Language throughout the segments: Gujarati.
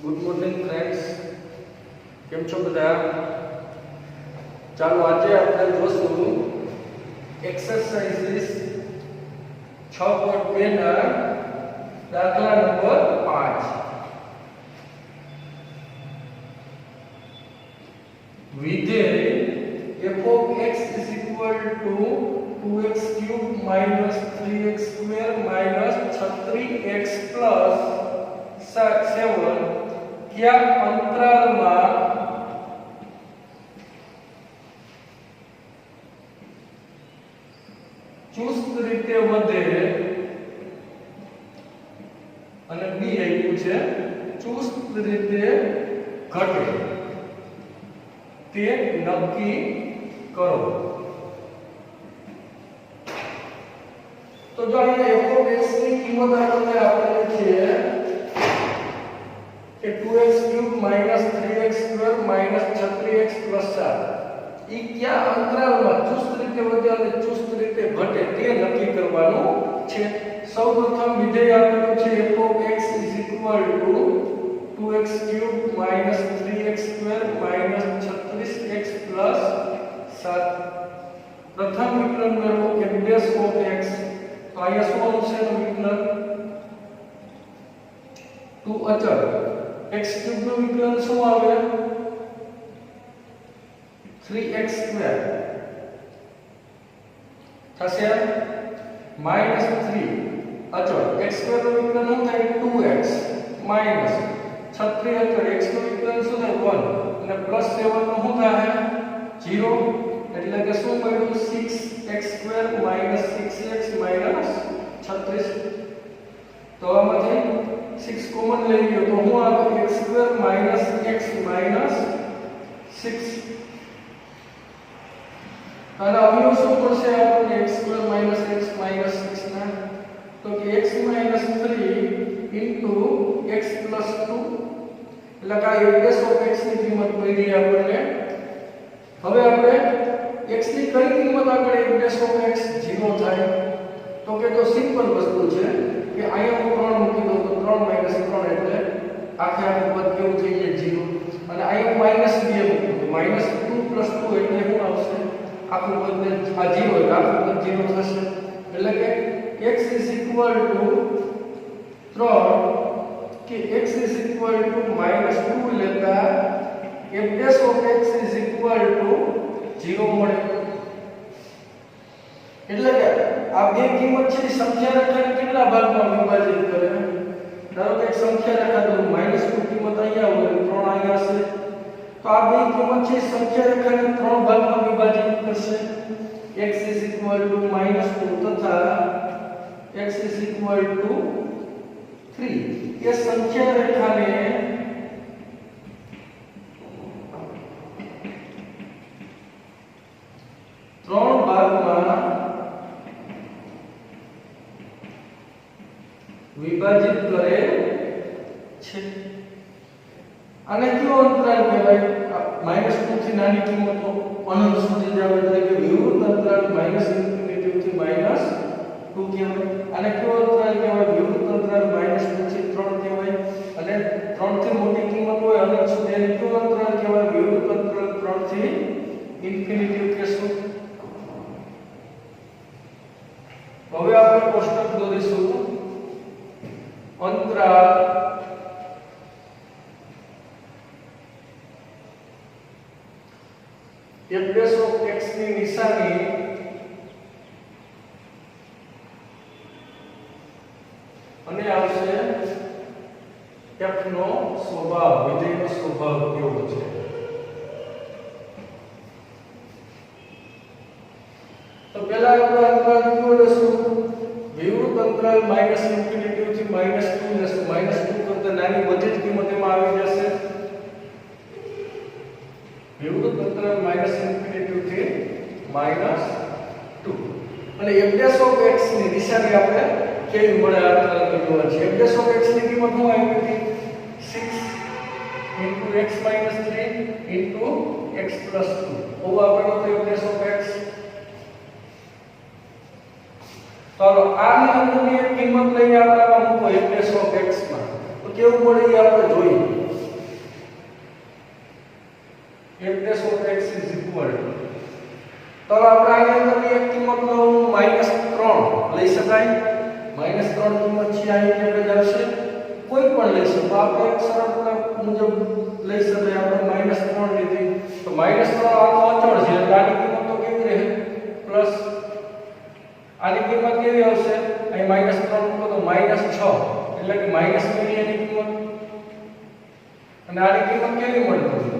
ગુડ મોર્નિંગ ફ્રેન્ડ્સ, કેમ છો બધા? ચાલો આજે આપણે જોશું એક્સરસાઇઝીસ 6.2 ના દાખલા નંબર 5. વિધેય f of x is equal to 2x cube minus 3x square minus 36x plus 7 क्या अंतराल में चुस्त रीते વધે અને બી આપ્યું છે ચુસ્ત રીતે ઘટે તે નક્કી કરો. તો જો અહીંયા f of x ની કિંમત આપણને આપેલી છે કે 2x cube minus 3x square minus 36x plus 7 ઈ કયા અંતરાલમાં ચુસ્ત રીતે વધે અને ચુસ્ત રીતે ઘટે તે નક્કી કરવાનું છે. સૌપ્રથમ વિધેય આપેલું છે f of x is equal to 2x cube minus 3x square minus 36x plus 7. પ્રથમ વિકલન મેળવો f dash of x. તો અહીંયા શું આવશે એનું વિકલન 2 અચળ x cube નું વિકલન શું આવે 3x square થશે minus 3 અચળ x square નું વિકલન શું થાય 2x minus 36 અચળ x નું વિકલન શું થાય 1 અને પ્લસ 7 નું શું થાય 0 એટલે કે શું મળ્યું 6x square minus 6x minus 36. તો આમાંથી 6 કોમન લઈ લ્યો તો હું આવે x square minus x minus 6 અને અવયવ શું પડશે આપણને x square minus x minus 6 ના તો કે x minus 3 into x plus 2 એટલે કે f dash of x ની કિંમત મળી આપણને. હવે આપણે x ની કઈ કિંમત આગળ f dash of x 0 થાય તો કે તો સિમ્પલ વસ્તુ છે કે અહીંયા હું 3 મૂકી દઉં તો 3 3 એટલે આખે આખું પદ કેવું થઈ જાય 0 અને અહીંયા માઈનસ 2 મૂકી દઉં માઈનસ 2 પ્લસ 2 એટલે શું આવશે આખું પદ આ 0 એટલે આખું પદ 0 થશે. એટલે કે x is equal to 3 કે x is equal to -2 લેતા f dash of x is equal to 0 મળે. એટલે કે આ બે કિંમત છે સંખ્યા રેખાને કેટલા ભાગમાં વિભાજિત કરે. ધારો કે સંખ્યા રેખા તો -2 કિંમત અહીંયા હોય 3 અહીંયા હશે તો આ બે કિંમત છે સંખ્યા રેખાને 3 ભાગમાં વિભાજિત કરશે. x is equal to -2 તથા x is equal to 3 એ સંખ્યા રેખાને ત્રણ ભાગમાં વિભાજિત કરે છે. આને કયો અંતરાલ કહેવાય? -2 થી નાની કિંમતો અનંત સુધી જાવ એટલે કે વિવૃત અંતરાલ -∞ થી -2 કહેવાય. આને કયો અંતરાલ કહેવાય? વિવૃત અંતરાલ -2 થી 3 કહેવાય. અને 3 થી મોટી કિંમત હોય અનંત સુધી એને કયો અંતરાલ કહેવાય? વિવૃત અંતરાલ 3 થી ઇન્ફિનિટી કહેશું. હવે આપણે કોષ્ટક દોરીશું. અંતરાલ f dash of x ની નિશાની અને આવશે f નો સ્વભાવ, વિધેયનો સ્વભાવ કેવો છે. તો પહેલા આપણે અંતરાલ કેવો લેશું? વિવૃત અંતરાલ -∞ થી -2 લેશું. -2 કરતા નાની બધી જ કિંમત એમાં આવી જશે. વિવૃત અંતરાલ -∞ થી -2 અને f dash of x ની નિશાની આપણે કેવી મળે અંતરાલની જોવા છે. f dash of x ની કિંમત શું આવી હતી 6 * x - 3 * x + 2 ઓવા આપણો તો f dash of x. તો આની અંદરની એક કિંમત લઈને આપણે આમાં મૂકો f dash of x માં તો કેવું મળે એ આપણે જોઈએ. f dash of x is equal to, તો આપણે આની અંદરની એક કિંમત લઉં -3 લઈ શકાય. -3 કિંમત છે આ એટલે આવશે કોઈ પણ લઈ શકો. આપણે એક સરળતા મુજબ લઈ શકાય. આપણે -3 લીધી તો -3 આ તો અચળ છે એટલે આની કિંમત તો કેવી રહે પ્લસ. આની કિંમત કેવી આવશે અહીં -3 મૂકો તો -6 એટલે કે માઈનસ ની એની કિંમત. અને આની કિંમત કેવી મળશે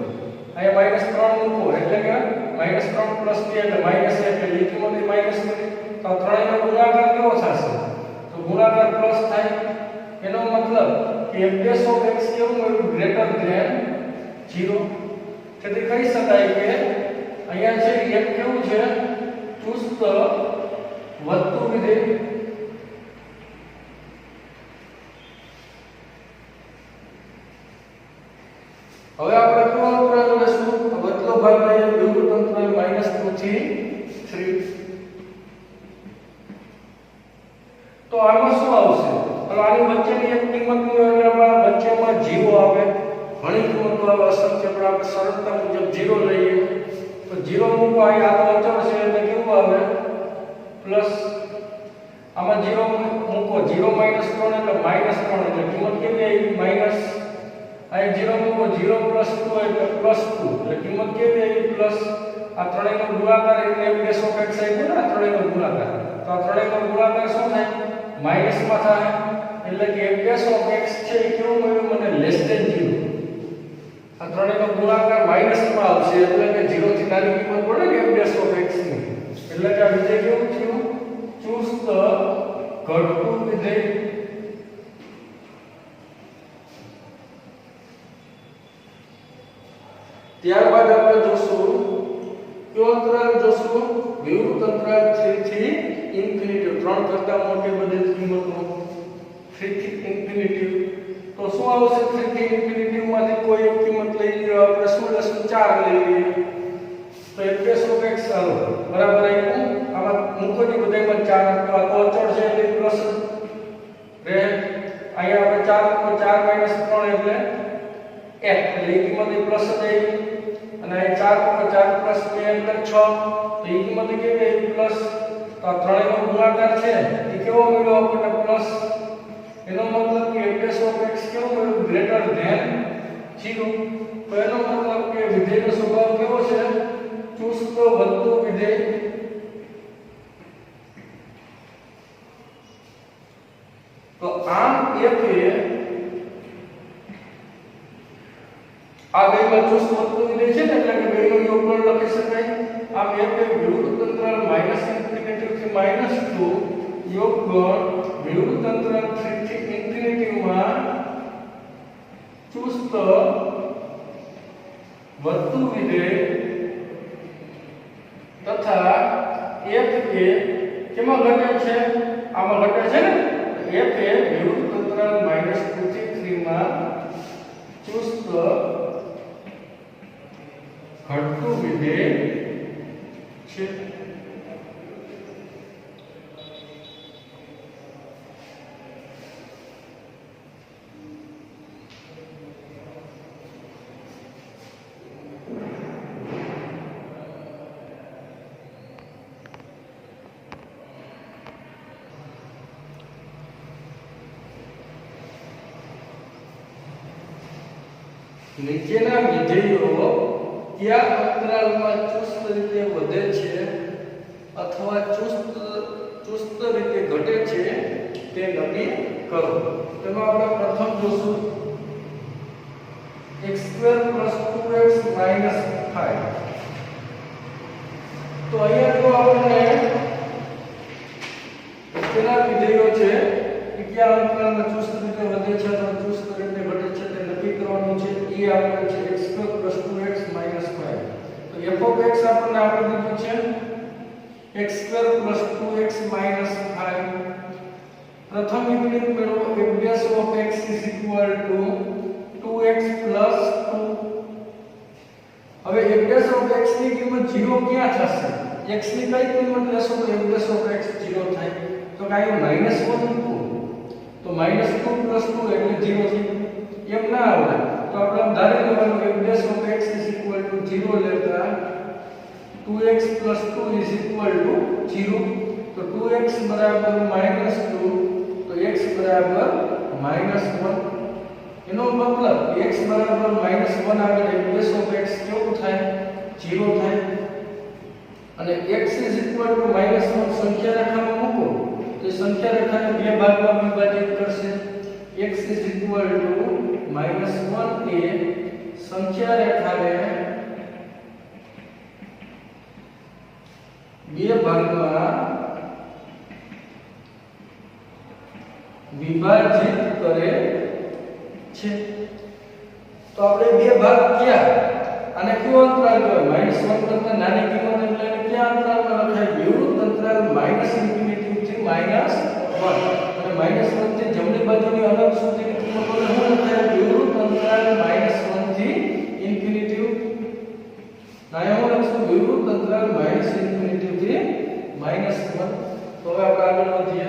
અહીં -3 મૂકો એટલે કે -3 + 2 એટલે -1 એટલે એ કિંમત એ માઈનસ કરી. તો ત્રણેયનો ગુણાકાર કેવો થશે તો ગુણાકાર પ્લસ થાય. એનો મતલબ કે f dash of x કેવું મળ્યું ગ્રેટર ધેન 0. તેથી કહી શકાય કે અહીંયા છે f કેવું છે ચુસ્ત વધતું વિધેય. હવે આપણે કેવો અંતરાલ લેશું વધતો ભાગ લઈએ વિરુદ્ધ અંતરાલ -2 થી 3. તો આમાં શું આવશે હવે આની વચ્ચેની એક કિંમત નું એટલે આપણા વચ્ચેમાં 0 આવે. ઘણી કિંમતો આવે અસંખ્ય પણ આપણે સરળતા મુજબ 0 લઈએ તો 0 મૂકો અહીં આ તો અચળ છે એટલે કેવું આવે પ્લસ. આમાં 0 મૂકો 0 - 3 એટલે -3 એટલે કિંમત કેવી આવી માઈનસ. અહીં 0 મૂકો 0 + 2 એટલે +2 એટલે કિંમત કેવી આવી પ્લસ. આ ત્રણેયનો ગુણાકાર એટલે f dash of x આવ્યો ને આ ત્રણેયનો ગુણાકાર. તો આ ત્રણેયનો ગુણાકાર શું થાય માઈનસ માં થાય એટલે કે f dash of x છે એ કેવું મળ્યું મને <0. આ ત્રણેયનો ગુણાકાર માઈનસ માં આવશે એટલે કે 0 થી નાની કિંમત પડે ને f dash of x ની એટલે કે આ વિધેય કેવું થયું ચુસ્ત ઘટતું વિધેય. ત્યારબાદ આપણે જોશું કયો અંતરાલ જોશું વિવૃત અંતરાલ 3 થી ઇન્ફિનિટી. 3 કરતા મોટી બધી કિંમતો 3 થી ઇન્ફિનિટી. તો શું આવશે 3 થી ઇન્ફિનિટી માંથી કોઈ એક કિંમત લઈ લો. આપણે શું લેશું 4 લઈ લઈએ તો f dash of x ચાલો બરાબર આવ્યું. આમાં મૂકો ને બધામાં 4 તો આ તો અચળ છે એટલે પ્લસ રહે. અહીંયા આપણે 4 મૂકો 4 - 3 એટલે f એટલે એ કિંમત એ પ્લસ જ આવી. અને અહીં 4 મૂકો 4 + 2 એટલે 6 તો એ કિંમત કેવી આવી પ્લસ. તો આ ત્રણેયનો ગુણાકાર છે એ કેવો મળ્યો આપણને પ્લસ. એનો મતલબ કે f dash of x કેવો મળ્યો ગ્રેટર ધેન 0. તો એનો મતલબ કે વિધેયનો સ્વભાવ કેવો છે ચુસ્ત વધતું વિધેય. તો આમ f એ આ બેમાં ચુસ્ત વધતું વિધેય છે ને એટલે કે બેનું યોગફળ લખી શકાય. આમ f એ વિવૃત અંતરાલ -∞ થી -2 યોગફળ વિવૃત અંતરાલ 3 થી ઇન્ફિનિટી માં ચુસ્ત વધતું વિધેય તથા f એ કેમાં ઘટે છે આમાં ઘટે છે ને f એ વિવૃત અંતરાલ -2 થી 3 માં ચુસ્ત ઘટતું વિધેય છે. નીચેના વિધેયો કયા અંતરાલમાં ચુસ્ત રીતે વધે છે અથવા ચુસ્ત રીતે ઘટે છે તે નક્કી કરો. તેમાં આપણે પ્રથમ જોશું x² + 2x - 5. તો અહીંયા જો આપણે કેના વિધેયો છે કે કયા અંતરાલમાં ચુસ્ત રીતે વધે છે અથવા ચુસ્ત રીતે ઘટે છે તે નક્કી કરવાનું છે. એ આપણે છે x² + 2x - 5. તો f of x આપણને આપી દીધું છે x² + 2x - 5. પ્રથમ યુનિટ મેળવો f dash of x is equal to 2x + 2. હવે f dash of x ની કિંમત 0 ક્યાં થશે? x ની કઈ કિંમત લેશો તો f dash of x 0 થાય. તો કાઈ -1 મૂકો તો -2 + 2 એટલે 0 થઈ. એમ ના આવે તો આપણે ધારી લેવાનું f dash of x is equal to 0 લેતા 2x plus 2 is equal to 0 तो 2x बराबर -2 तो x बराबर -1 એનો મતલબ x બરાબર -1 આગળ f dash of x કેવું થાય 0 થાય અને x is equal to -1 સંખ્યા રેખામાં મૂકો તો સંખ્યા રેખાને બે ભાગમાં વિભાજિત કરશે x is equal to -1 એ સંખ્યા રેખાને બે ભાગમાં વિભાજિત કરે છે તો આપણે બે ભાગ ક્યાં અને કયો અંતરાલ કહેવાય -1 કરતા નાની કિંમત એટલે ક્યાં અંતરાલમાં લખાય વિવૃત અંતરાલ ∞ થી -1 અને -1 થી જમણી બાજુની અનંત સુધીની કિંમતોને શું લખાય વિવૃત અંતરાલ -1 થી ∞ ના એવું લખશું વિવૃત અંતરાલ -∞ થી -1 તો હવે આપણે આગળ વધીએ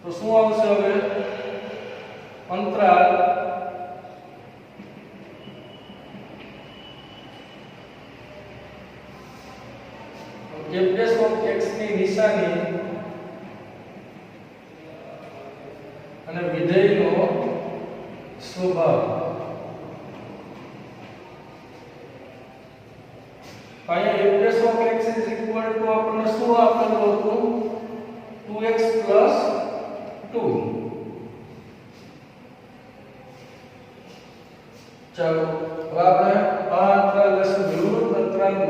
તો શું આવશે હવે અંતરાલ f dash of x ની નિશાની અને વિધેયનો સ્વભાવ અહીંયા f dash of x is equal to આપણને શું આપેલું હતું 2x plus 2 ચાલો હવે આપણે આ અંતરાલ લેશું વિવૃત અંતરાલ -∞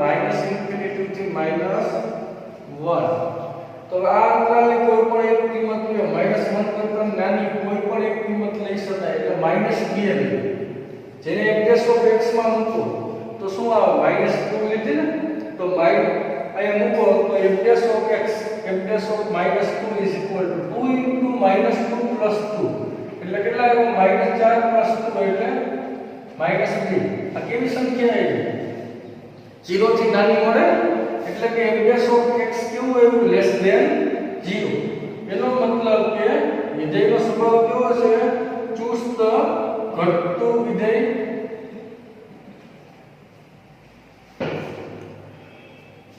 થી -1 તો આ અંતરાલની કોઈ પણ એક કિંમત લે -1 કરતા નાની કોઈ પણ એક કિંમત લઈ શકાય એટલે -2 લે જેને f dash of x માં મૂકો તો શું આવે -2 લીધી ને તો અહીંયા મૂકો તો f dash of x f dash of -2 is equal to 2 into -2 plus 2 એટલે કેટલા આવ્યો -4 plus 2 એટલે -2 આ કેવી સંખ્યા આવી 0 થી નાની મળે એટલે કે f dash of x કેવું આવ્યું લેસ ધેન 0 એનો મતલબ કે વિધેયનો સ્વભાવ કેવો છે ચુસ્ત ઘટતું વિધેય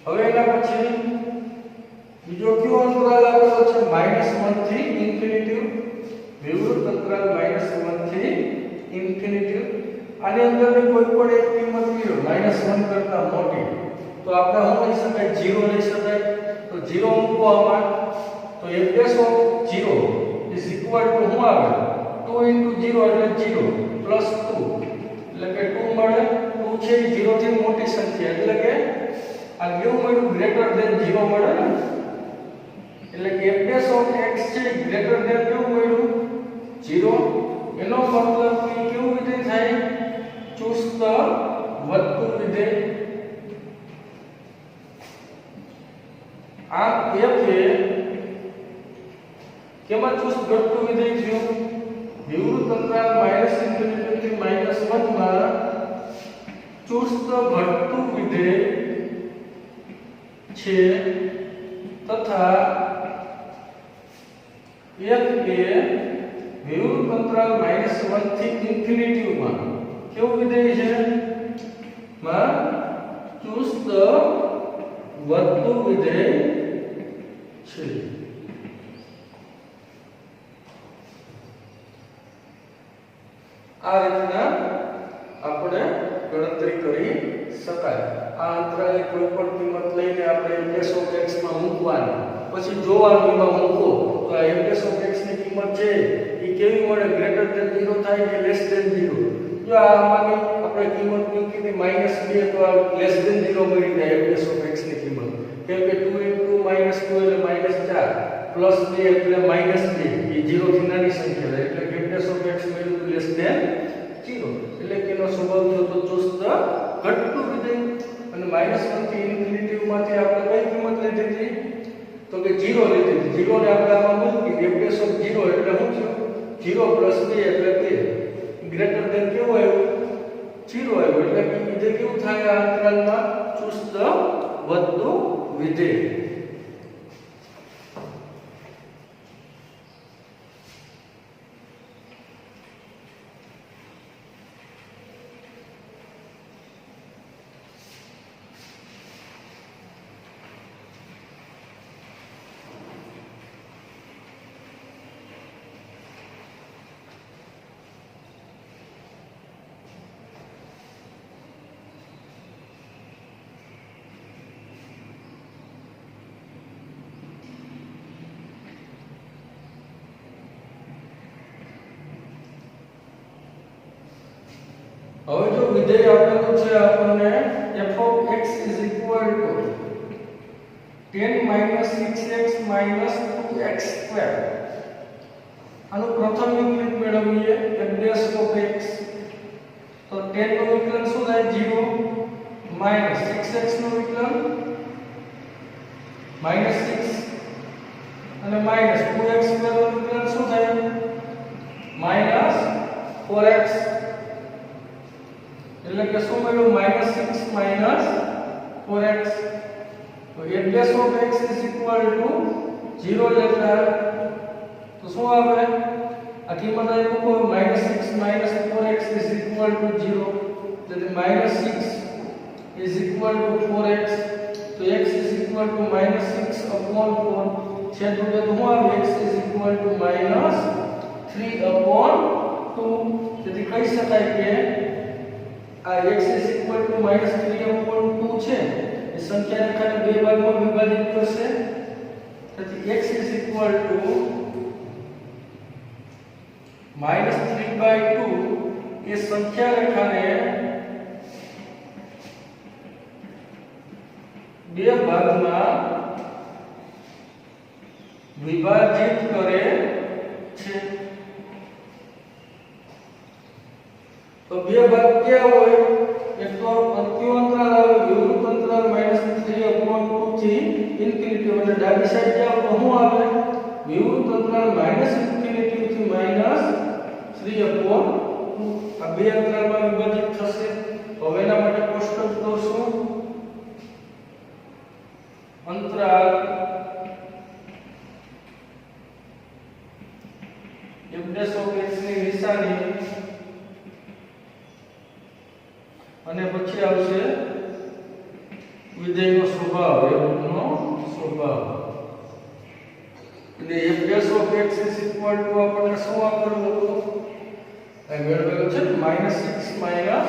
હવે એના પછી બીજો કયો અંતરાલ આપેલો છે -1 થી ∞ વિવૃત અંતરાલ -1 થી ∞ આની અંદરની કોઈ પણ એક કિંમત લ્યો -1 કરતા મોટી તો આપણે શું લઈ શકાય 0 લઈ શકાય તો 0 મૂકો આમાં તો f dash of 0 is equal to શું આવે 2 into 0 એટલે 0 plus 2 એટલે કે 2 મળે 2 છે એ 0 થી મોટી સંખ્યા એટલે કે આ કેવું મળ્યું ગ્રેટર ધેન 0 મળે ને એટલે કે f dash of x છે ગ્રેટર ધેન કેવું મળ્યું 0 એનો મતલબ કે કેવું વિધેય થાય ચુસ્ત વધતું વિધેય આ f એ કેમાં ચુસ્ત ઘટતું વિધેય થયું વિવૃત અંતરાલ -∞ થી -1 માં ચુસ્ત ઘટતું વિધેય છે તથા f એ વિવૃત અંતરાલ -1 થી ∞ માં કેવું વિધેય છે માં ચુસ્ત વધતું વિધેય છે આ રીતના આપણે ગણતરી કરી શકાય આ અંતરાલની કોઈ પણ કિંમત લઈને આપણે f dash of x માં મૂકવાની પછી જોવાનું એમાં મૂકો તો આ f dash of x ની કિંમત છે એ કેવી મળે ગ્રેટર ધેન 0 થાય કે લેસ ધેન 0 જો આમાંની આપણે કિંમત મૂકી હતી -2 તો આ લેસ ધેન 0 મળી જાય f dash of x ની કિંમત કેમ કે 2 into -2 એટલે -4 પ્લસ 2 એટલે -2 એ 0 થી નાની સંખ્યા એટલે f dash of x મળ્યું લેસ ધેન 0 એટલે કે એનો સ્વભાવ જો તો ચુસ્ત ઘટતું વિધેય અને -1 થી ∞ માંથી આપણે કઈ કિંમત લીધી હતી તો કે 0 લીધી હતી 0 ને આપણે આમાં મૂકી f dash of 0 એટલે શું થયું 0 plus 2 એટલે 2 ગ્રેટર ધેન કેવું આવ્યું 0 આવ્યું એટલે કે વિધેય કેવું થાય આ અંતરાલમાં ચુસ્ત વધતું વિધેય હવે જો વિધેય આપેલું છે આપણને f of x is equal to 10 minus 6x minus 2x square. આનું પ્રથમ વિકલન મેળવીએ f dash of x. તો 10 નું વિકલન શું થાય 0 minus 6x નું વિકલન minus 6 અને minus 2x square નું વિકલન શું થાય minus 4x. એટલે કે શું મળ્યું -6 4x. તો f dash of x is equal to 0 લેતા તો શું આવે આ કિંમત અહીં મૂકો -6 4x is equal to 0. તેથી -6 is equal to 4x. તો x is equal to -6 upon 4 છેદનું તો શું આવે x is equal to -3 upon 2. તેથી કહી શકાય કે આ x is equal to -3 upon 2 છે એ સંખ્યા રેખાને બે ભાગમાં વિભાજિત કરશે. તેથી x is equal to -3/2 એ સંખ્યા રેખાને બે ભાગમાં વિભાજિત કરે છે. તો બે ભાગ ક્યાં હોય એક તો અંત્યો અંતરાલ આવે વિવૃત અંતરાલ -3/2 થી ઇન્ફિનિટી અને ડાબી સાઈડ જાવ તો શું આવે વિવૃત અંતરાલ -∞ થી -3/2 આ બે અંતરાલમાં વિભાજિત થશે. હવે એના માટે કોષ્ટક દોરશું. અંતરાલ f dash of x ની નિશાની અને પછી આવશે વિધેયનો સ્વભાવ નો સ્વભાવ. એટલે f dash of x is equal to આપણને શું આપેલું હતું આ મેળવેલું છે -6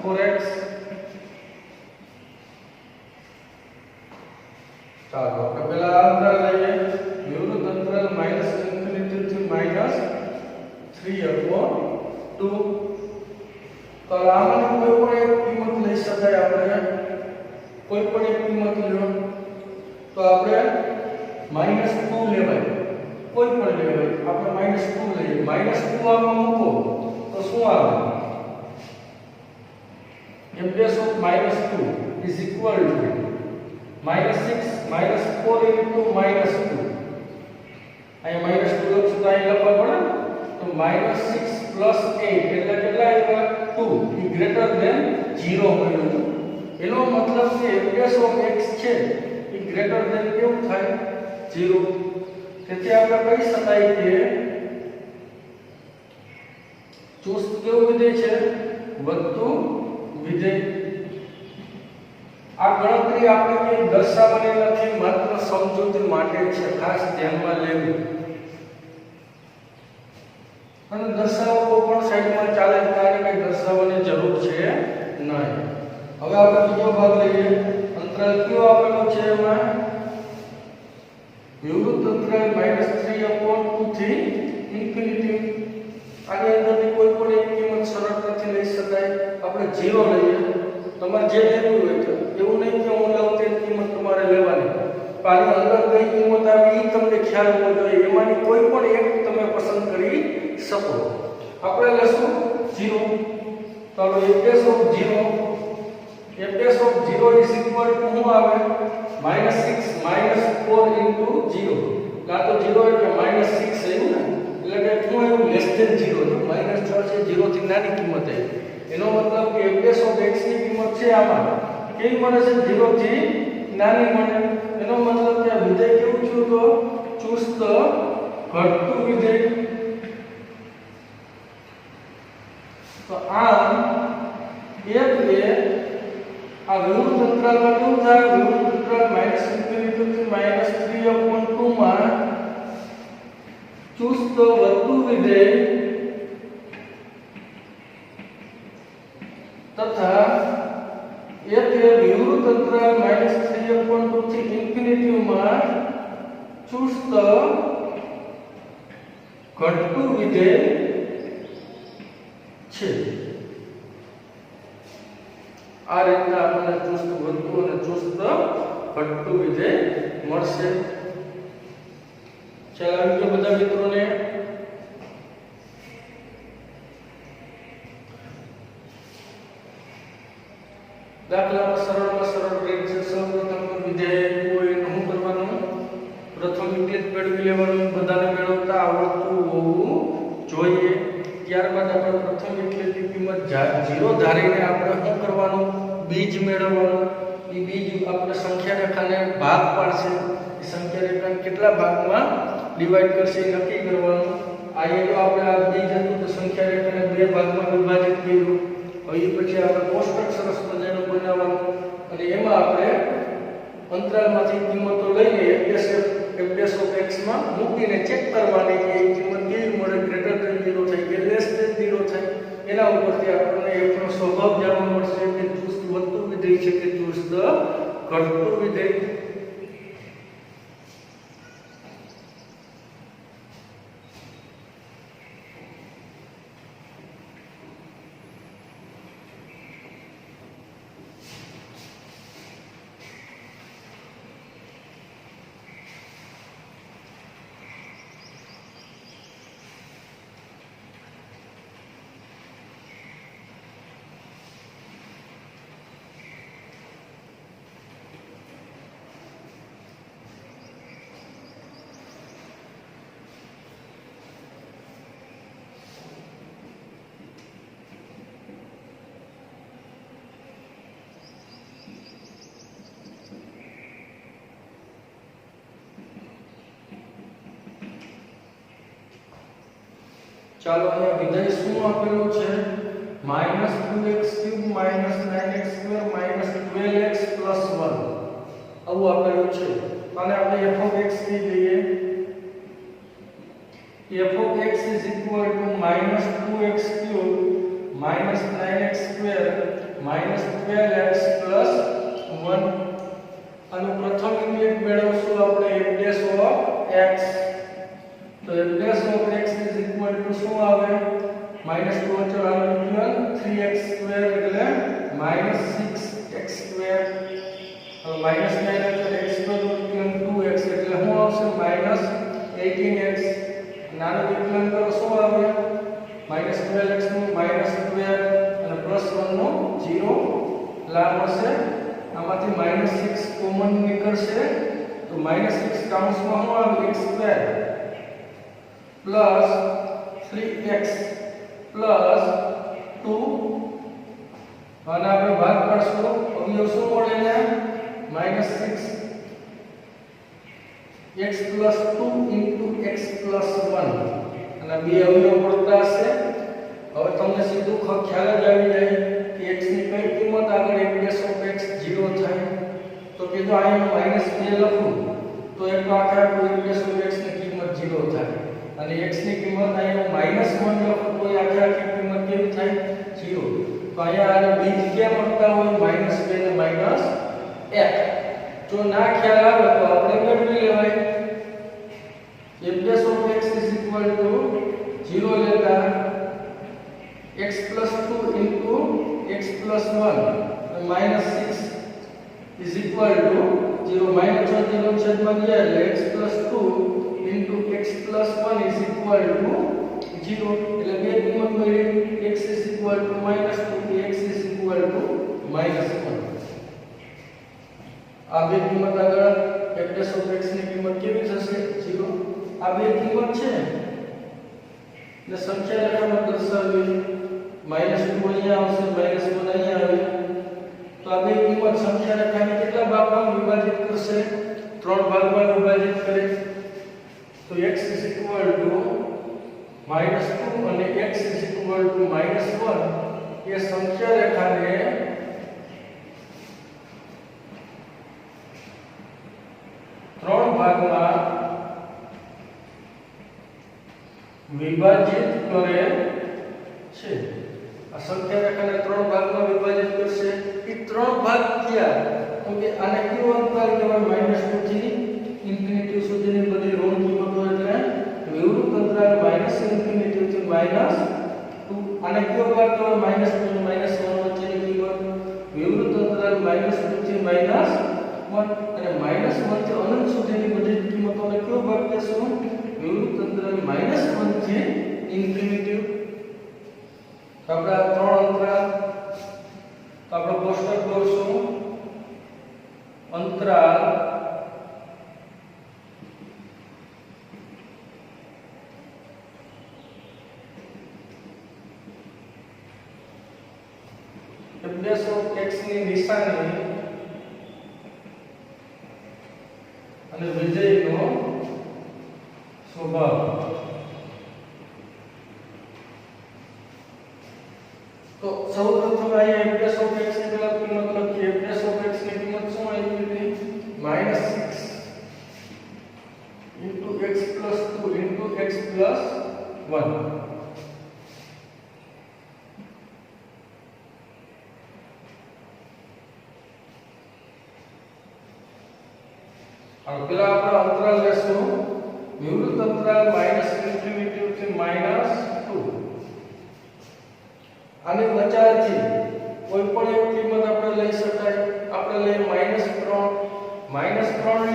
4x. ચાલો આપણે પહેલા આ અંતરાલ લઈએ વિવૃત અંતરાલ -∞ થી -3/2. તો આમાંની કોઈ પણ એક કિંમત લઈ શકાય. આપણે કોઈ પણ એક કિંમત લો તો આપણે -2 લેવાય કોઈ પણ લેવાય. આપણે -2 લઈએ -2 આમાં મૂકો તો શું આવે f dash of -2 is equal to -6 4 into -2. અહીંયા -2 લખશું તો અહીં લખવા પડે તો -6 + 8 એટલે કેટલા આવ્યા 2 એ ગ્રેટર ધેન 0 મળ્યું. એનો મતલબ કે f dash of x છે એ ગ્રેટર ધેન કેવું થાય 0. તેથી આપણે કહી શકાય કે ચુસ્ત કેવું વિધેય છે વધતું વિધેય. આ ગણતરી આપણે કે દર્શાવવાની નથી માત્ર સમજૂતી માટે છે ખાસ ધ્યાનમાં લેવું. અને દર્શાવવો પણ સાઈડમાં ચાલે કારણ કે દર્શાવવાની જરૂર છે નહીં. હવે આપણે બીજો ભાગ લઈએ. અંતરાલ કયો આપેલો છે એમાં વિવૃત અંતરાલ -3/2 થી ઇન્ફિનિટી. આની અંદરની કોઈ પણ એક કિંમત સરળતાથી લઈ શકાય. આપણે 0 લઈએ. તમારે જે લેવું હોય તો એવું નહીં કે હું લઉં તે કિંમત તમારે લેવાની. આની અંદર કઈ કિંમત આવી એ તમને ખ્યાલ હોવો જોઈએ. એમાંની કોઈ પણ એક તમે પસંદ કરી શકો. આપણે લેશું 0. ચાલો f dash of 0 is equal to શું આવે -6 4 into 0. કાં તો 0 એટલે -6 આવ્યું ને એટલે કે શું આવ્યું લેસ ધેન 0. તો -6 છે 0 થી નાની કિંમત આવી. એનો મતલબ કે f dash of x ની કિંમત છે આમાં કેવી મળે છે 0 થી નાની મળે. એનો મતલબ કે આ વિધેય કેવું થયું તો ચુસ્ત ઘટતું વિધેય. તો આમ f એ આ વિવૃત અંતરાલમાં કેવું થાય વિવૃત અંતરાલ -∞ થી -3/2 માં ચુસ્ત વધતું વિધેય તથા f એ વિવૃત અંતરાલ -3/2 થી ઇન્ફિનિટી માં ચુસ્ત ઘટતું વિધેય છે. આ રીતના આપણને ચુસ્ત વધતું અને ચુસ્ત ઘટતું વિધેય મળશે. ચાલો આવી ગયો બધા મિત્રોને. દાખલામાં સરળ રીત છે. સૌપ્રથમ વિધેય કોઈ શું કરવાનું, પ્રથમ વિકલિત મેળવી લેવાનું, બધાને મેળવતા આવડતું હોવું જોઈએ. ત્યારબાદ આપણે પ્રથમ વિકલિતની કિંમત 0 ધારીને આપણે શું કરવાનું, બીજ મેળવવાનું. એ બીજ આપણે સંખ્યા રેખાને ભાગ પાડશે, એ સંખ્યા રેખાને કેટલા ભાગમાં ડિવાઈડ કરશે એ નક્કી કરવાનું. આ એ જો આપણે આ બીજ હતું તો સંખ્યા રેખાને 2 ભાગમાં વિભાજિત કર્યું. હવે પછી આપણે કોષ્ટક સરસ મજાનું બનાવવાનું અને એમાં આપણે અંતરાલમાંથી કિંમતો લઈને f' માં મૂકીને ચેક કરવાની કે એ કિંમત કેવી મળે, ગ્રેટર ધેન 0 થાય કે લેસ ધેન 0 થાય. એના ઉપરથી આપણને f નો સ્વભાવ જાણવા મળશે કે ચુસ્ત વધતું વિધેય છે કે ચુસ્ત ઘટતું વિધેય. ચાલો અહીંયા વિધેય શું આપેલું છે, -2x³ -9x² -12x + 1 આવું આપેલું છે. અને આપણે f(x) ની લઈએ. f(x) = -2x³ -9x² -12x + 1. આનું પ્રથમ યુનિટ મેળવશું આપણે f'(x). તો f'(x) = શું આવે, -2 અચળાંકનું વિકલન 3x² એટલે -6x². હવે -9 x² નું વિકલન 2x એટલે શું આવશે, -18x. નાનું વિકલન કરો શું આવે, -12x નું -12 અને +1 નું 0 લાભ હશે. આમાંથી -6 કોમન નીકળશે તો -6 કાઉન્સમાં શું આવે, x² પ્લસ 3x પ્લસ 2 અને આપણે ભાગ પાડશું. અવયવ શું મળે ને, -6 x plus 2 into x plus 1 અને બે અવયવ પડતા હશે. હવે તમને સીધું ખ્યાલ જ આવી જાય કે x ની કઈ કિંમત આગળ f'(x) 0 થાય. તો કે જો અહીંયા -2 લખું તો એક આખા f'(x) ની કિંમત 0 થાય અને x ની કિંમત અહીંયા -1 લખું તો આખી કિંમત કેવી થાય, 0. તો અહીંયા આને બીજ કેમ મળતા હોય, -2 ને -1. જો ના ખ્યાલ આવે તો આપણે મેળવી લેવાય. f'(x) = 0 લેતા x + 2 ઇન્ટુ x + 1 -6 = 0 -0 છેદમાં ગયા એટલે x + 2 ઇન્ટુ x + 1 = 0. એટલે બે કિંમત મળી, x = -2 x = -1. આ બે કિંમત આગળ f'(x) ની કિંમત કેવી થશે, 0. આ બે કિંમત છે ને સંખ્યા રેખામાં દર્શાવી, -2 અહીંયા આવશે, -1 અહીંયા આવે. તો આ બે કિંમત સંખ્યા રેખાને કેટલા ભાગમાં વિભાજિત કરશે, 3 ભાગમાં વિભાજિત કરે. તો x = -2 અને x = -1 એ સંખ્યા રેખાને ત્રણ ભાગમાં વિભાજિત કરે છે. આ સંખ્યા રેખાને ત્રણ ભાગમાં વિભાજિત કરશે. એ ત્રણ ભાગ ક્યાં, તો કે આને કેવો અંતરાલ કહેવાય, -2 થી ઇન્ફિનિટી સુધીની બધી ઋણ કિંમતો એટલે વિવૃત અંતરાલ -∞ થી -2. આને કેવો ભાગ કહેવાય, -2 અને -1 વચ્ચેની કિંમત વિવૃત -1 થી અનંત સુધીની બધી કિંમતોને કયો ભાગ દેશું? વિવૃત અંતરાલ -1 થી ઇન્ફિનિટી. તો આપણે આ ત્રણ અંતરાલ તો આપણે કોષ્ટક દોરશું. અંતરાલ f(x) ની નિશાની અને વિધેયનો સ્વભાવ. તો સૌપ્રથમ અહીંયા f(x) ની પેલા કિંમત લખીએ. f(x) ની કિંમત શું આવી હતી? -6 * x + 2 * x + 1. अब પેલા આપણે અંતરાલ લેશું વિવૃત અંતરાલ -∞ થી -2. આની બચાવથી કોઈ પણ એક કિંમત આપણે લઈ શકાય. આપણે લઈએ -3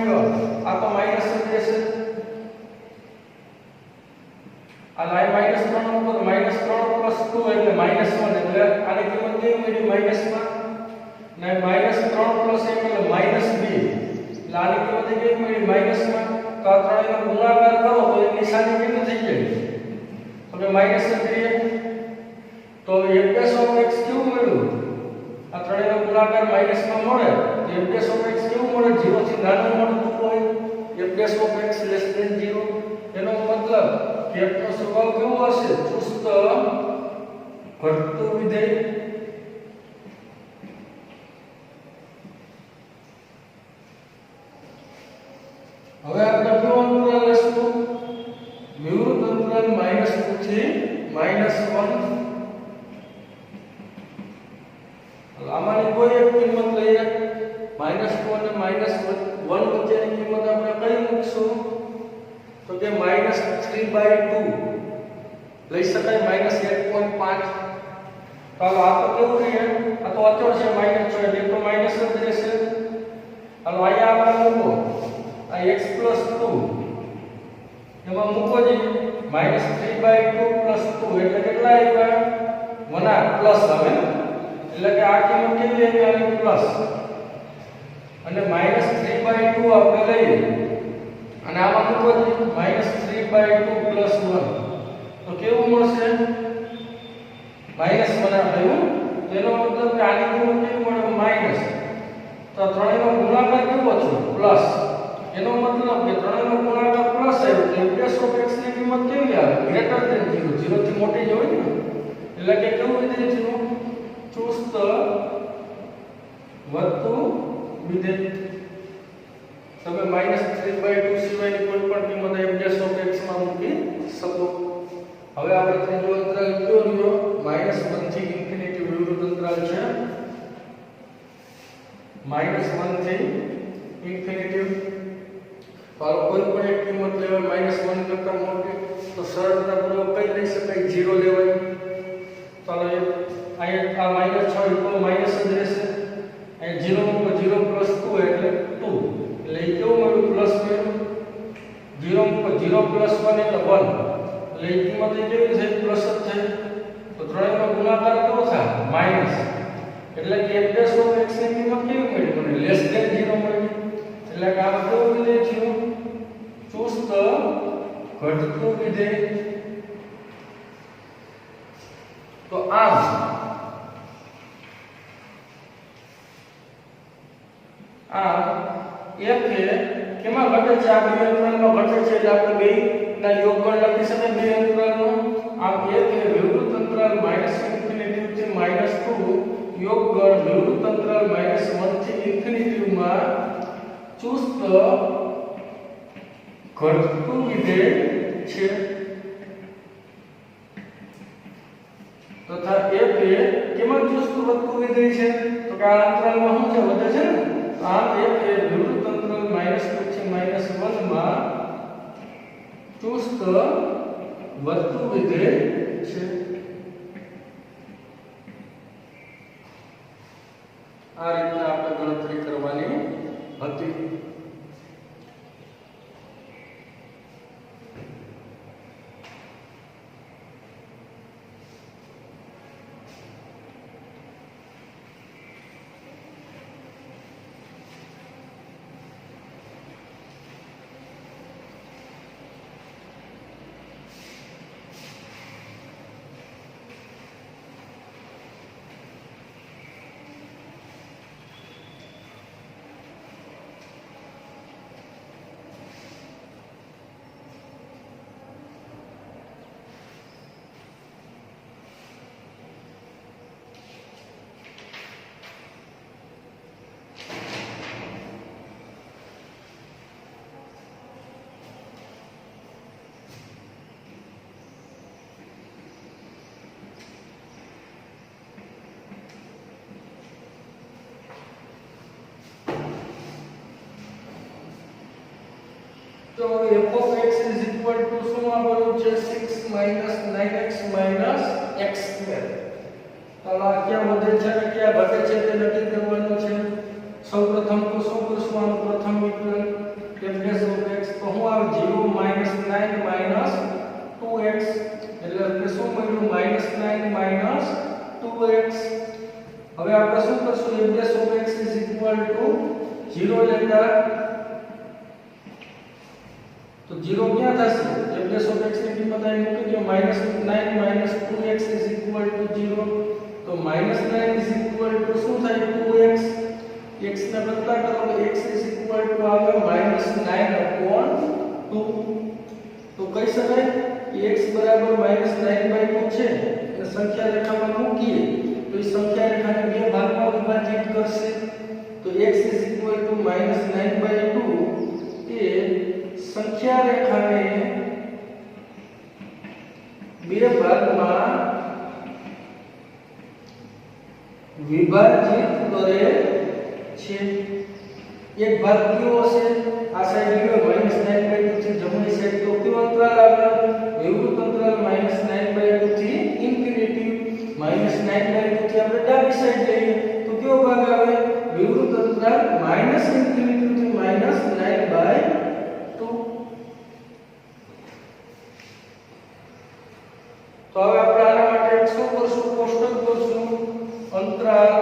લ્યો. આ તો માઈનસ જ રહેશે. આ લાઈ -3 ઉપર -3 + 2 એટલે -1 એટલે આની કિંમત કેવી મળી? માઈનસમાં. ને -3 + 1 એટલે -2. લાની કિંમત કેવી મળી? માઈનસમાં. તો આ ત્રણેયનો ગુણાકાર કરો તો એ નિશાની કેવી થઈ જાય? તો કે માઈનસ જ કરીએ. તો f(x) કેવું મળ્યું? આ ત્રણેયનો ગુણાકાર માઈનસમાં મળે તો f(x) કેવું મળે? 0 થી નાનું મળતું હોય. f(x) < 0. એનો મતલબ કે f નો સ્વભાવ કેવો હશે? ચુસ્ત ઘટતું વિધેય. હવે આપણે કયો અંતરાલ લેશું? વિવૃત અંતરાલ -2 થી -1. આમાંની કોઈ એક કિંમત લઈએ. -2 અને -1 વચ્ચેની કિંમત આપણે કઈ મૂકશું? તો કે -3/2 લઈ શકાય. -1.5. ચાલો આ તો કેવું રહે? આ તો અચળ છે. -6 એટલે તો માઈનસ જ રહેશે. ચાલો અહીંયા આપણે મૂકો આ x + 2 એમાં મૂકો જી -3/2 + 2 એટલે કેટલા આવ્યા? 1 પ્લસ આવે. એટલે કે આ કિંમત કેવી આવી? પ્લસ. અને -3/2 આપણે લઈએ અને આમાં મૂકો જી -3/2 + 1 તો કેવું મળશે? -1 આવ્યું. એનો મતલબ કે આની કિંમત કેવી મળે? માઈનસ. તો ત્રણેયનો ગુણાકાર કેવો છે? પ્લસ. એનો મતલબ કે ત્રણેયનો ગુણાકાર પ્લસ આવ્યો તો f(x) ની કિંમત કેવી આવે? Greater than 0. 0 થી મોટી જ હોય ને. એટલે કે કેવું વિધેય છે? ચુસ્ત વધતું વિધેય. તમે -3/2 સિવાયની કોઈ પણ કિંમત f(x) માં મૂકી શકો. હવે આપણે ત્રીજો અંતરાલ કયો રહ્યો? -1 થી ઇન્ફિનિટી વિવૃત અંતરાલ છે. -1 થી ઇન્ફિનિટી. તો કોઈ પણ એક કિંમત લેવાય -1 કરતા મોટી તો સરળતાપૂર્વક કઈ લઈ શકાય? 0 લેવાય. ચાલો અહીંયા આ -6 તો માઈનસ જ રહેશે. અહીંયા 0 મૂકો 0 + 2 એટલે 2 એટલે એ કેવું મળ્યું? પ્લસ મળ્યું. 0 મૂકો 0 + 1 એટલે 1 એટલે એ કિંમત કેવી છે? પ્લસ જ છે. તો ત્રણેયનો ગુણાકાર કેવો થાય? માઈનસ. એટલે કે f(x) ની કિંમત કેવી મળી? મને <0 મળી. એટલે કે આ કેવું વિધેય થયું? ચુસ્ત ઘટતું વિધેય. તો આમ f એ કેમાં ઘટે છે? આ બે અંતરાલમાં ઘટે છે એટલે આપણે બે ના યોગફળ લખી શકીએ બે અંતરાલનો. આમ f એ વિવૃત અંતરાલ -∞ થી -2 યોગફળ વિવૃત અંતરાલ -1 થી ∞ માં ચુસ્ત ઘટતું વિધેય છે. તથા f એ કેમાં ચુસ્ત વધતું વિધેય છે? તો કે આ અંતરાલમાં શું છે? વધે છે ને. આમ f એ વિવૃત અંતરાલ -2 થી -1 માં ચુસ્ત વધતું વિધેય છે. આ રીતના આપણે ગણતરી કરવાની હતી. તો f of x is equal to શું આપેલું છે 6 9x x2. તો આ ક્યાં વધે છે અને ક્યાં ઘટે છે તે નક્કી કરવાનું છે. સૌપ્રથમ તો શું કરશું, આનું પ્રથમ વિકલન f dash of x તો હું આવે 0 9 2x એટલે કે શું મળ્યું -9 2x. હવે આપણે શું કરશું, f dash of x is equal to 0 લેતા તો 0 ક્યાં થશે, f dash of x ની કિંમત અહીં મૂકી દો -9 2x is equal to 0. તો -9 is equal to શું થાય 2x, x ને બદલા કરો તો x is equal to આવે -9/2. તો કહી શકાય કે x બરાબર -9/2 છે. એટલે સંખ્યા રેખામાં મૂકીએ તો એ સંખ્યા રેખાને બે ભાગમાં વિભાજિત કરશે. તો x is equal to -9/2 એ સંખ્યા રેખાને બે ભાગમાં વિભાજિત કરે છે. એક ભાગ કયો હશે, આ સાઈડ લ્યો -9/2 થી જમણી સાઈડ તો કયો અંતરાલ આવે, વિવૃત અંતરાલ -9/2 થી ઇન્ફિનિટી. -9/2 થી આપણે ડાબી સાઈડ લઈએ તો કયો ભાગ આવે, વિવૃત અંતરાલ -∞ થી -9/2. તો હવે આપણે આના માટે શું કરશું, કોષ્ટક દોરશું. અંતરાલ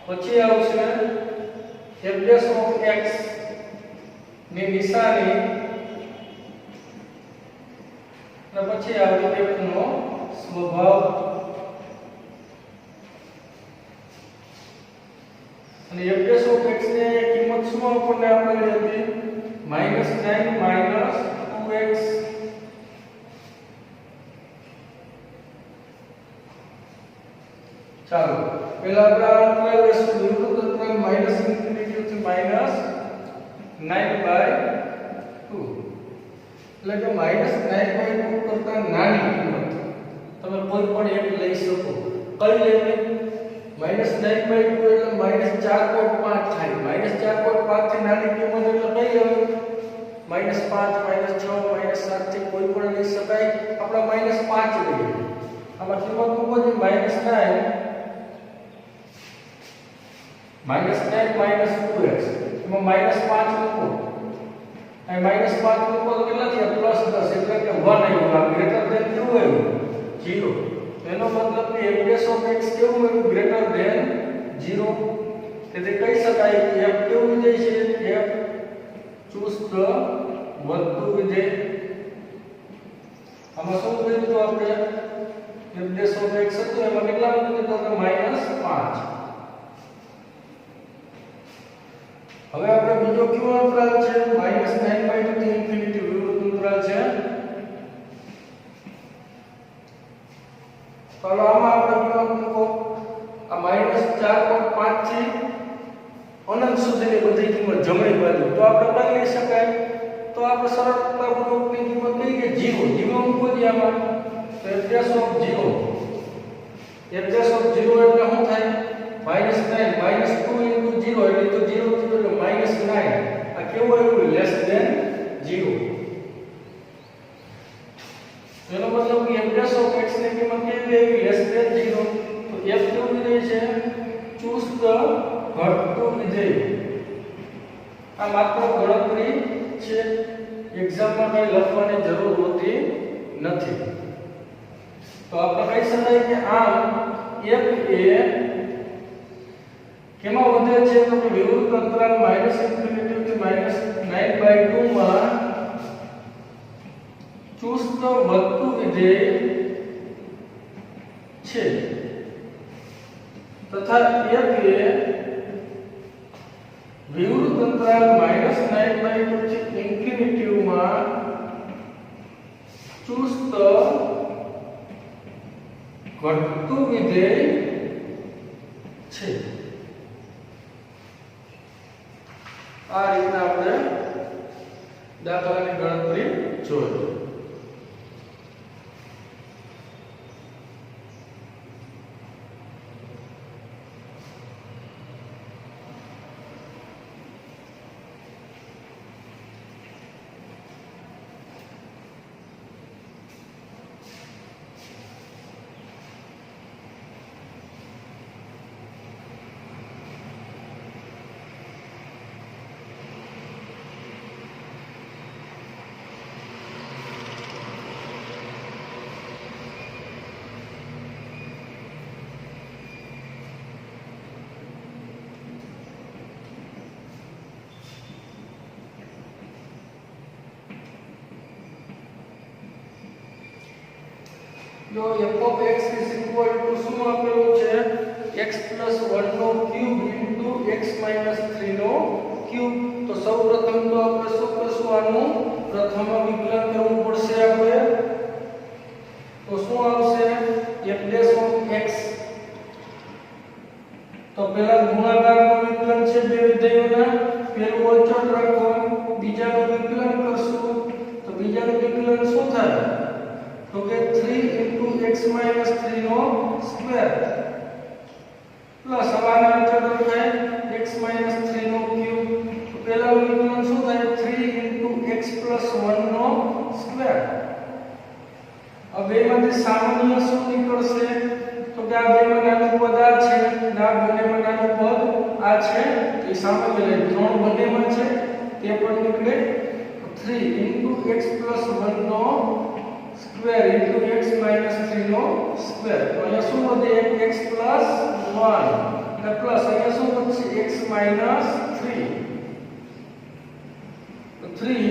પછી આવશે f dash of x ની નિશાની અને પછી આવે f નો સ્વભાવ. અને f dash of x ની કિંમત શું આપણને આપેલી હતી, -9 2x. ચાલો પહેલા આપણે આ અંતરાલ લેશું, વિવૃત અંતરાલ -∞ થી -9/2 એટલે કે -9/2 કરતા નાની કિંમત તમે કોઈ પણ એક લઈ શકો. કઈ લેવી, -9/2 એટલે -4.5 થાય. -4.5 થી નાની કિંમત એટલે કઈ લેવી, -5 -6 -7 થી કોઈ પણ લઈ શકાય. આપણે -5 લઈએ. આમાં કિંમત મૂકો છે -9 -9 2x એમાં -5 મૂકો. અહીં -5 મૂકો તો કેટલા થયા, +10 એટલે કે 1 આવ્યું. આ ગ્રેટર ધેન કેવું આવ્યું, 0. એનો મતલબ કે f dash of x કેવું આવ્યું, ગ્રેટર ધેન 0. તેથી કહી શકાય કે f કેવું વિધેય છે, f ચુસ્ત વધતું વિધેય. આમાં શું કર્યું તો આપણે f dash of x હતું એમાં કેટલા મૂકી તો કે -5. હવે આપણે બીજો કયો અંતરાલ છે, -9/2 થી ઇન્ફિનિટી વિવૃત અંતરાલ છે. ચાલો આમાં આપણે કિંમત મૂકો. આ -4.5 થી અનંત સુધીની બધી કિંમત જમણી બાજુ તો આપણે કઈ લઈ શકાય, તો આપણે સરળતાપૂર્વકની કિંમત કઈ કે 0 મૂકો દે આમાં. તો f dash of 0 એટલે શું થાય, -9 -2 into 0 એટલે તો 0 થયું એટલે -9. આ કેવું આવ્યું, લેસ ધેન 0. એનો મતલબ કે f dash of x ની કિંમત કેવી આવી, લેસ ધેન 0. તો f કેવું વિધેય છે, ચુસ્ત ઘટતું વિધેય. આ માત્ર ગણતરી છે, એક્ઝામમાં કઈ લખવાની જરૂર હોતી નથી. તો આપણે કહી શકાય કે આમ f એ કેમાં વધે છે, તો કે વિવૃત અંતરાલ -∞ થી -9/2 માં ચુસ્ત વધતું વિધેય છે. તથા f એ વિવૃત અંતરાલ -9/2 થી ઇન્ફિનિટી માં ચુસ્ત ઘટતું વિધેય છે. આ રીતના આપણે દાખલાની ગણતરી જોઈ. જો f of x is equal to શું આપેલું છે x plus 1 નો ક્યુબ into x minus 3 નો ક્યુબ. તો સૌપ્રથમ તો આપણે શું કરશું, આનું પ્રથમ વિકલન કરવું પડશે આપણે. તો શું આવશે f dash of x. તો પહેલા ગુણાકારનું વિકલન છે બે વિધેયોના, પહેલું અચળ રાખવાનું, બીજાનું વિકલન કરશું. તો બીજાનું વિકલન શું થાય, તો કે 3 into x minus 3 નો સ્ક્વેર પ્લસ આના અચળ થાય x minus 3 નો ક્યુબ. તો પહેલાનું વિકલન શું થાય 3 into x plus 1 નો સ્ક્વેર. આ બેમાંથી સામાન્ય શું નીકળશે, તો કે આ બેમાં નાનું પદ આ છે અને આ બંનેમાં નાનું પદ આ છે, એ સામાન્ય લે. ત્રણ બંનેમાં છે તે પણ નીકળે. 3 into x plus 1 નો સ્ક્વેર into x minus 3 નો સ્ક્વેર. તો અહીંયા શું વધે x plus 1 અને પ્લસ અહીંયા શું વધશે x minus 3. તો 3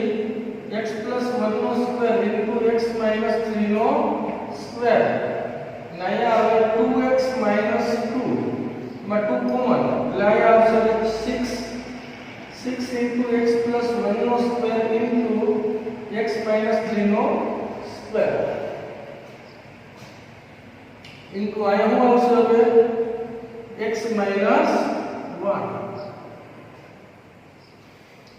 x plus 1 નો સ્ક્વેર into x minus 3 નો સ્ક્વેર. અને અહીંયા આવે 2x minus 2 માં 2 કોમન એટલે અહીંયા આવશે 6 into x plus 1 નો સ્ક્વેર into x minus 3 નો સ્ક્વેર into અહીંયા શું આવશે હવે x minus 1.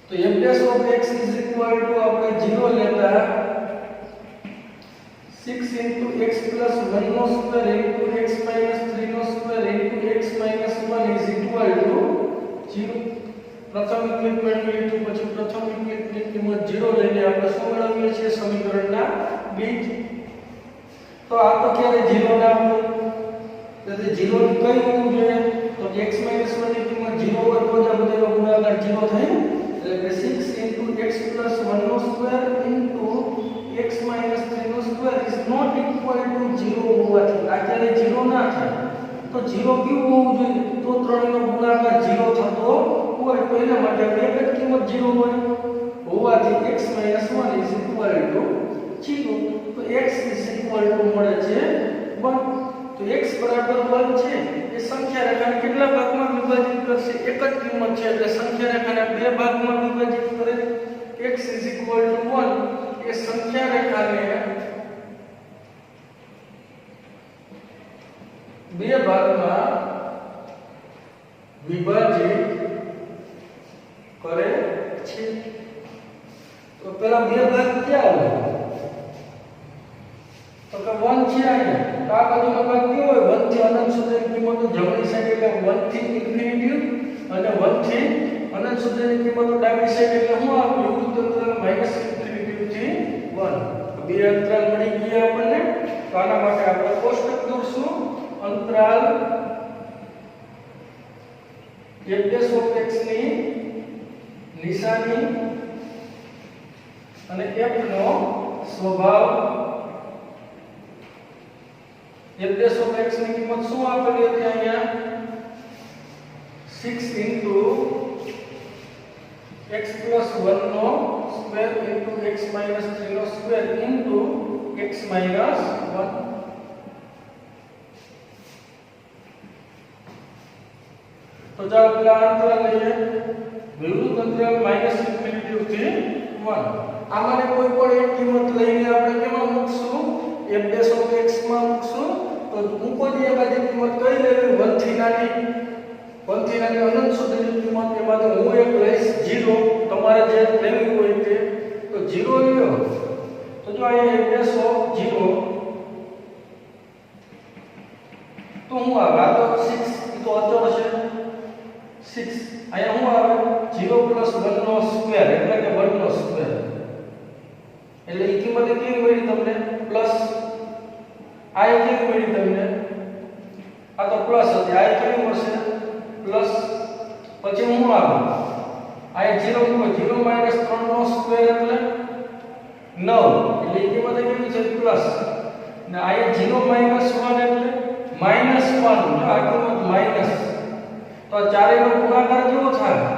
તો f dash of x is equal to આપણે 0 લેતા 6 into x plus 1 નો સ્ક્વેર into x minus 3 નો square into x minus 1 is equal to 0. પ્રથમ યુક્લિડ મેળવી લીધું, પછી પ્રથમ યુક્લિડની કિંમત 0 લઈને આપણે શું મેળવીએ છીએ સમીકરણના બીજ. તો આ તો ક્યારે 0 ના હોય, તેથી 0 ની કઈ હોવું જોઈએ, તો x minus 1 ની કિંમત 0 હોય તો જ આ બધાનો ગુણાકાર 0 થાય. એટલે કે 6 into x plus 1 નો સ્ક્વેર into x minus 3 નો square is not equal to 0 હોવાથી આ ક્યારે 0 ના થાય. તો 0 કેવું હોવું જોઈએ, તો ત્રણનો ગુણાકાર 0 થતો હોય, તો એના માટે એક જ કિંમત 0 હોય હોવાથી x minus 1 is equal to 0. તો x is equal to મળે છે 1. તો x બરાબર 1 છે એ સંખ્યા રેખાને કેટલા ભાગમાં વિભાજિત કરશે, એક જ કિંમત છે એટલે સંખ્યા રેખાને બે ભાગમાં વિભાજિત કરે. x is equal to 1 એ સંખ્યા રેખાને બે ભાગમાં વિભાજિત કરે છે. તો પેલા બે ભાગ ક્યાં હોય, તો કે 1 છે અહીંયા, તો આ બાજુનો ભાગ કેવો હોય 1 થી અનંત સુધીની કિંમતો જમણી સાઈડ એટલે 1 થી ઇન્ફિનિટી અને 1 થી અનંત સુધીની કિંમતો ડાબી સાઈડ એટલે શું આવ્યું વિરુદ્ધ અંતરાલ માઈનસ ઇન્ફિનિટી થી 1. તો બે અંતરાલ મળી ગયા આપણને. તો આના માટે આપણે કોષ્ટક દોરશું. અંતરાલ f dash of x ની નિશાની અને f નો સ્વભાવ. f dash of x ની કિંમત શું આપેલી હતી અહીંયા 6 into x plus 1 નો સ્ક્વેર into x minus 3 નો સ્ક્વેર into x minus 1. તો ચાલો પેલા અંતરાલ લઈએ, વિરુદ્ધ અંતરાલ માઈનસ ઇન્ફિનિટી થી 1. આમાંને કોઈ પણ એક કિંમત લઈને આપણે કેમાં મૂકશું f dash of x માં મૂકશું. તો મૂકોની એ બાજુ કિંમત કઈ લેવી 1 થી નાની અનંત સુધીની કિંમત. એમાંથી હું એક લઈશ 0, તમારે જે લેવી હોય તે. તો 0 લ્યો તો જો અહીંયા f dash of 0 તો હું આવે આ તો 6 તો અચળ છે 6. અહીંયા હું આવે 0 plus 1 નો સ્ક્વેર એટલે કે 1 નો સ્ક્વેર એટલે એ કિંમત કેવી મળી તમને પ્લસ. આ કેવી મળી તમને, આ તો પ્લસ હતી, આ કેવી મળશે પ્લસ. પછી હું આવે આ 0 મૂકો 0 minus 3 નો સ્ક્વેર એટલે 9 એટલે એ કિંમત કેવી છે પ્લસ. ને આ 0 minus 1 એટલે minus 1 આ કિંમત માઈનસ. તો આ ચારેયનો ગુણાકાર કેવો થાય,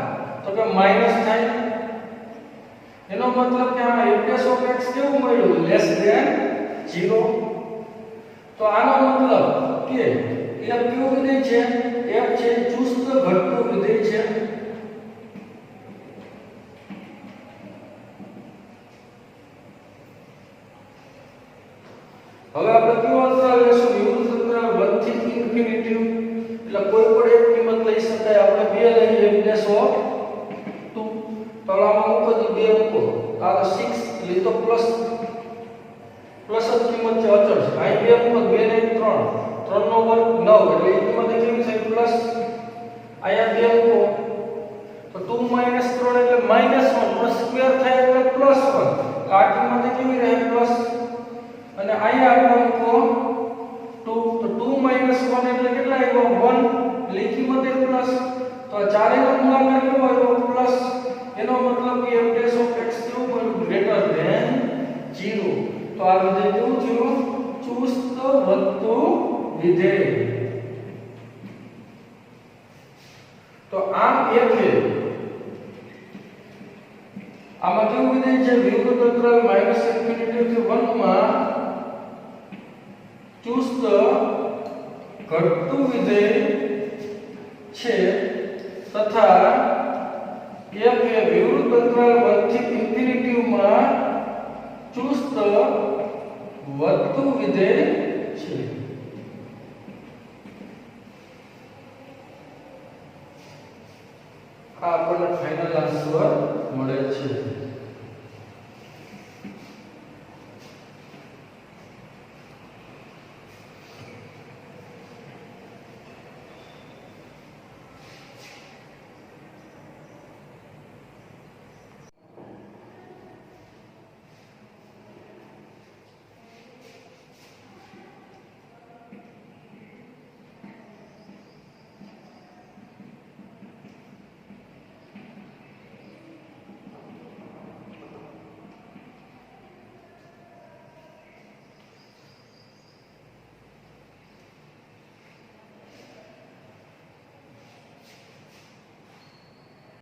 તો કે માઈનસ થાય. એનો મતલબ કે આ f dash of x કેવું મળ્યું લેસ ધેન 0. તો આનો મતલબ કે f કેવું વિધેય છે? f છે ચુસ્ત ઘટતું વિધેય છે. હવે આપણે કેવો અંતરાલ લેશું? વિવૃત અંતરાલ 1 થી ઇન્ફિનિટી. એટલે કોઈ પણ એક કિંમત લઈ શકાય. આપણે 2 લઈએ f ડેશ ઓફ 2. તો આમાં મૂકો તો 2 મૂકો. આ તો 6 એટલે તો પ્લસ જ કિંમત છે, અચળ છે. અહીં 2 મૂકો 2 ને 3 3 નો વર્ગ 9 એટલે એ કિંમત કેવી છે? પ્લસ. અહીંયા 2 મૂકો તો 2 3 એટલે -1 નો સ્ક્વેર થાય એટલે +1. તો આ કિંમત કેવી રહે? પ્લસ. અને અહીંયા આપણે મૂકો 2 તો 2 1 એટલે કેટલા આવ્યો? 1 એટલે કિંમત એ પ્લસ. તો આ ચારેયનો ગુણાકાર કેવો આવ્યો? પ્લસ. એનો મતલબ કે f ડેશ ઓફ x કેવું બન્યું? Greater than 0. તો આ વિધેય કેવું થયું? ચુસ્ત વધતું વિધેય. તો આમ f એ આમાં કેવું વિધેય છે? વિવૃત અંતરાલ -∞ થી 1 માં ચુસ્ત ઘટતું વિધેય છે તથા f એ વિવૃત અંતરાલ 1 થી ઇન્ફિનિટી માં ચુસ્ત વધતું વિધેય છે. આ આપણને ફાઇનલ આન્સર મળે છે.